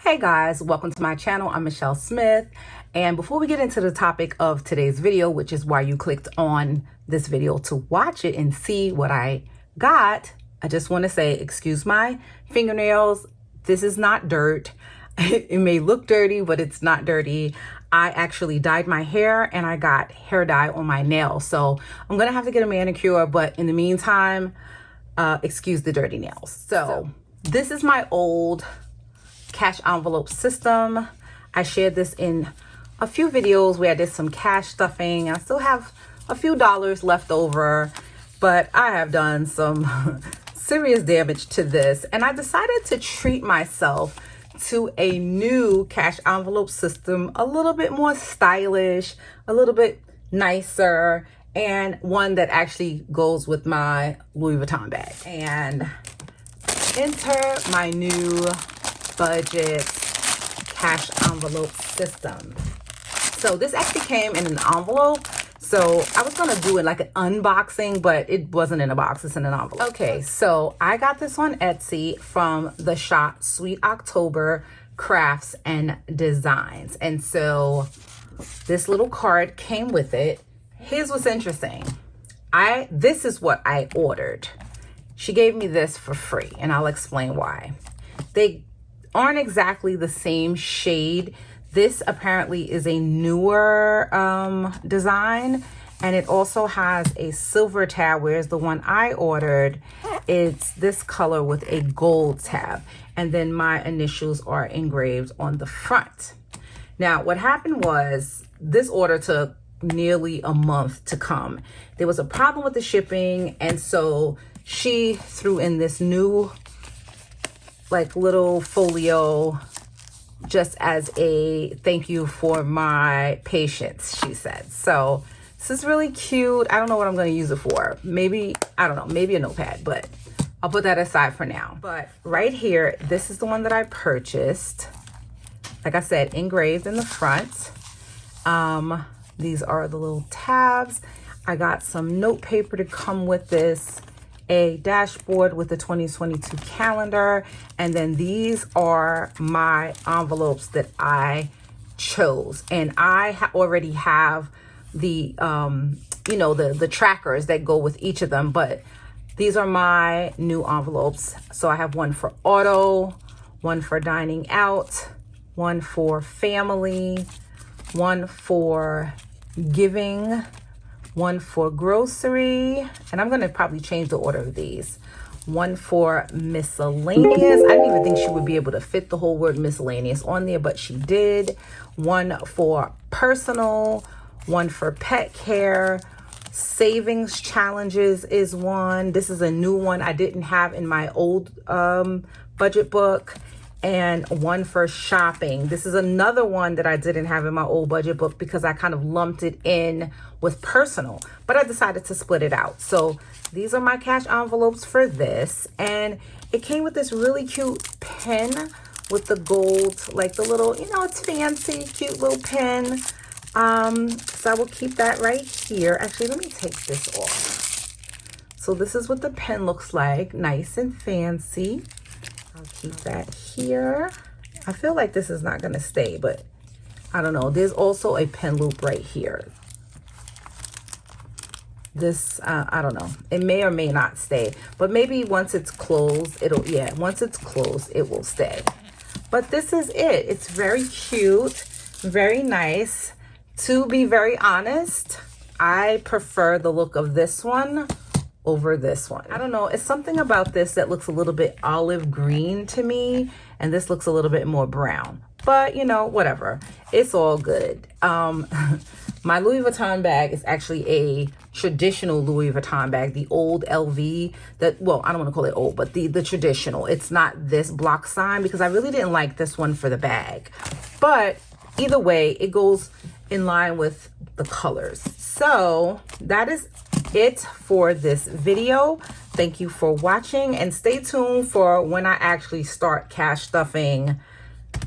Hey guys, welcome to my channel. I'm Michelle Smith. And before we get into the topic of today's video, which is why you clicked on this video to watch it and see what I got, I just want to say, excuse my fingernails. This is not dirt. It may look dirty, but it's not dirty. I actually dyed my hair and I got hair dye on my nails. So I'm going to have to get a manicure, but in the meantime, excuse the dirty nails. So this is my old cash envelope system. I shared this in a few videos where I did some cash stuffing. I still have a few dollars left over, but I have done some serious damage to this, and I decided to treat myself to a new cash envelope system, a little bit more stylish, a little bit nicer, and one that actually goes with my Louis Vuitton bag. And enter my new budget cash envelope system. So this actually came in an envelope. So I was gonna do it like an unboxing, but it wasn't in a box, it's in an envelope. Okay, so I got this on Etsy from the shop Sweet October Crafts and Designs. And so this little card came with it. Here's what's interesting. This is what I ordered. She gave me this for free, and I'll explain why. They aren't exactly the same shade. This apparently is a newer design, and it also has a silver tab, whereas the one I ordered, it's this color with a gold tab, and then my initials are engraved on the front. Now, what happened was this order took nearly a month to come. There was a problem with the shipping, and so she threw in this new like little folio just as a thank you for my patience, she said. So this is really cute. I don't know what I'm going to use it for. Maybe, I don't know, maybe a notepad, but I'll put that aside for now. But right here, this is the one that I purchased. Like I said, engraved in the front. These are the little tabs. I got some note paper to come with this, a dashboard with the 2022 calendar, and then these are my envelopes that I chose. And I already have the the trackers that go with each of them, but these are my new envelopes. So I have one for auto, one for dining out, one for family, one for giving, one for grocery, and I'm gonna probably change the order of these. One for miscellaneous. I didn't even think she would be able to fit the whole word miscellaneous on there, but she did. One for personal, one for pet care. Savings challenges is one. This is a new one I didn't have in my old budget book. And one for shopping. This is another one that I didn't have in my old budget book because I kind of lumped it in with personal, but I decided to split it out. So these are my cash envelopes for this. And it came with this really cute pen with the gold, like the little, it's fancy, cute little pen. So I will keep that right here. Actually, let me take this off. So this is what the pen looks like, nice and fancy. I'll keep that here. I feel like this is not going to stay, but I don't know. There's also a pen loop right here. This, I don't know. It may or may not stay, but maybe once it's closed, once it's closed, it will stay. But this is it. It's very cute, very nice. To be very honest, I prefer the look of this one over this one. I don't know, it's something about this that looks a little bit olive green to me, and this looks a little bit more brown, but whatever, it's all good. My Louis Vuitton bag is actually a traditional Louis Vuitton bag, the old LV, that, well, I don't want to call it old, but the traditional. It's not this block sign because I really didn't like this one for the bag, but either way, it goes in line with the colors. So that is it for this video. Thank you for watching, and stay tuned for when I actually start cash stuffing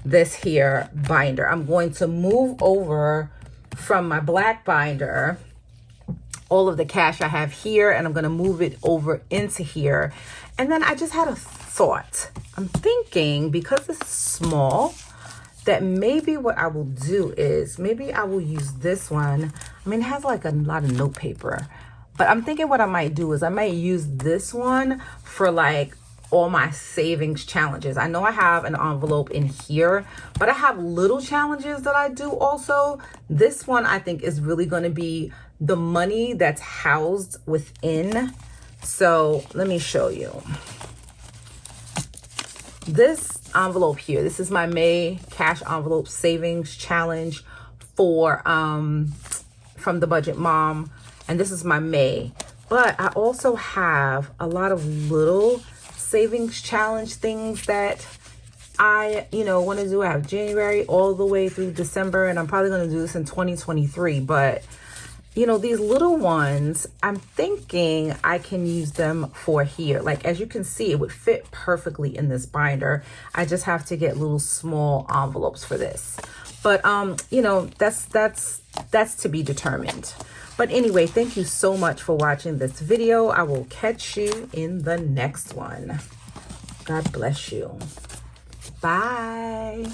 this here binder. I'm going to move over from my black binder all of the cash I have here, and I'm going to move it over into here. And then I just had a thought. I'm thinking, because this is small, that maybe what I will do is maybe I will use this one. I mean, it has like a lot of note paper, but I'm thinking what I might do is I might use this one for like all my savings challenges. I know I have an envelope in here, but I have little challenges that I do also. This one I think is really going to be the money that's housed within. So let me show you. This envelope here, this is my May cash envelope savings challenge for from the Budget Mom, and this is my May. But I also have a lot of little savings challenge things that I want to do. I have January all the way through December, and I'm probably going to do this in 2023. But these little ones, I'm thinking I can use them for here. Like, as you can see, it would fit perfectly in this binder. I just have to get little small envelopes for this. But, that's to be determined. But anyway, thank you so much for watching this video. I will catch you in the next one. God bless you. Bye.